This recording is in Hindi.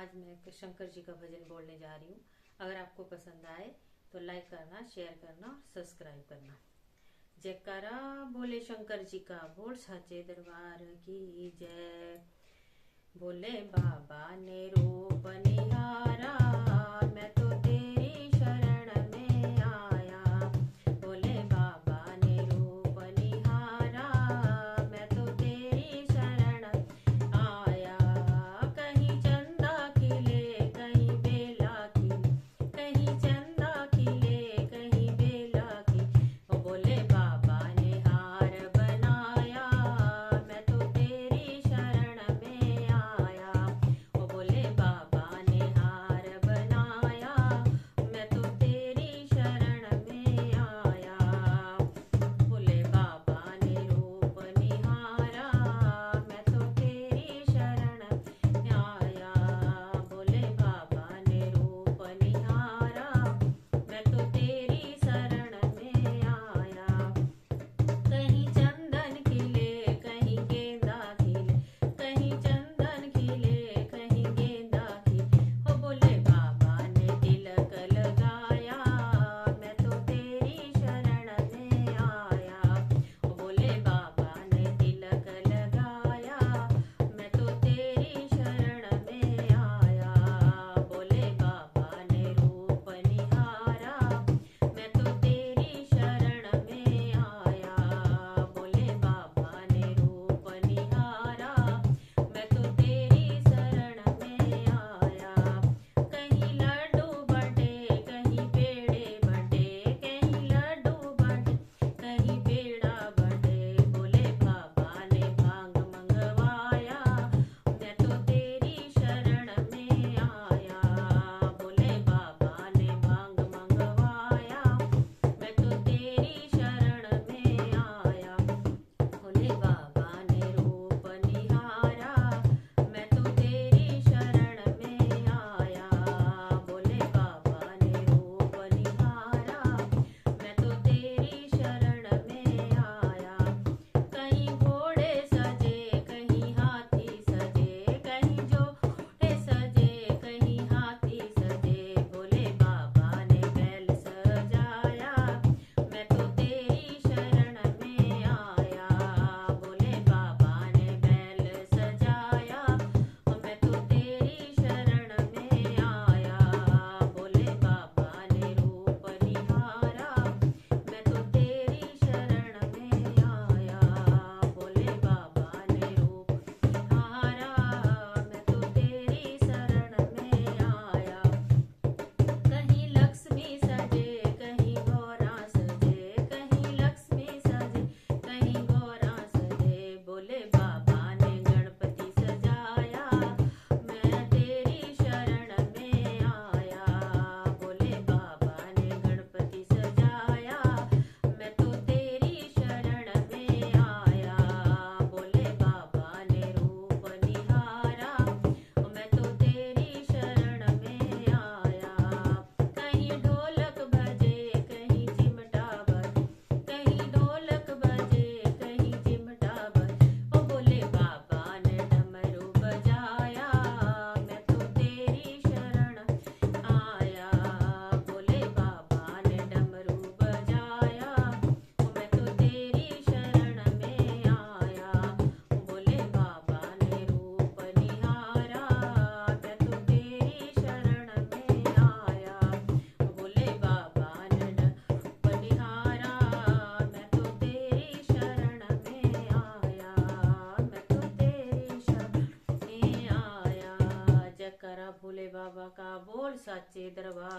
आज मैं शंकर जी का भजन बोलने जा रही हूँ। अगर आपको पसंद आए तो लाइक करना, शेयर करना और सब्सक्राइब करना। जयकारा बोले शंकर जी का, बोल साचे दरबार की जय। बोले बाबा ने रूप निहारा, मैं तो तेरी शरण में आया। बोले बाबा ने रूप निहारा, मैं तो तेरी शरण आया। कहीं चंदा खिले कहीं बेला खिले, कहीं चंदा खिले कहीं बेला खिले। ओ बोले बाबा ने हार बनाया, मैं तो तेरी शरण में आया। ओ बोले बाबा ने हार बनाया, मैं तो तेरी शरण में आया। बोले बाबा ने रूप निहारा, मैं तो तेरी शरण में आया। बोले बाबा ने रूप निहारा, मैं तो तेरी शरण में आया। कहीं चंदन खिले कहीं गेंदा खिले, कहीं चंदन खिले कहीं गेंदा खिले। हो बोले बाबा ने तिलक लगाया, मैं तो तेरी शरण में आया। हो बोले बाबा ने तिलक लगाया, मैं तो तेरी शरण में आया। बोले बाबा ने रूप निहारा, मैं तो तेरी शरण में आया। बोले बाबा ने रूप निहारा, मैं तो तेरी शरण में आया। कहीं लड्डू बटे कहीं पेड़े बटे, कहीं लड्डू बटे कहीं पेड़ा बटे। बोले बाबा ने भांग मंगवाया, मैं तो तेरी शरण में आया। बोले बाबा ने भांग मंगवाया, मैं तो तेरी शरण में आया। बोले बाबा ने रूप निहारा, मैं तो तेरी शरण में आया। बोले बाबा ने रूप निहारा, मैं तो तेरी शरण में आया। कहीं घोड़े सजे कहीं हाथी सजे, कहीं जोड़े सजे कहीं हाथी सजे। बोले बाबा ने बैल सजाया, मैं तो तेरी शरण में आया। बोले बाबा ने बैल सजाया, मैं तो तेरी शरण में आया। बोले बाबा ने रूप निहारा, मैं तो तेरी शरण में आया। बोले बाबा ने रूप निहारा, मैं तो तेरी शरण में आया। कहीं लक्ष्मी सजे कहीं गौरा सजे, कहीं लक्ष्मी सजे कहीं गौरा सजे। बोले बाबा ने गणपति सजाया, मैं तेरी शरण में आया। बोले बाबा ने गणपति सजाया, मैं तो तेरी शरण में आया। बोले बाबा ने रूप निहारा, मैं तो तेरी शरण में आया। कहीं ढोलक बजे कहीं चिमटा बजे, कहीं ढोलक बजे कहीं चिमटा बजे। ओ बोले बाबा ने डमरू बजाया, मैं तो तेरी शरण आया। बोले बाबा ने डमरू बजाया, मैं तो तेरी शरण में आया। बोले बाबा ने रूप निहारा, मैं तो तेरी शरण में आया। बोले बाबा ने रूप निहारा, मैं तो तेरी शरण में आया। मैं तो तेरी शरण में आया। जयकारा भोले बाबा का, बोल साचे दरबार।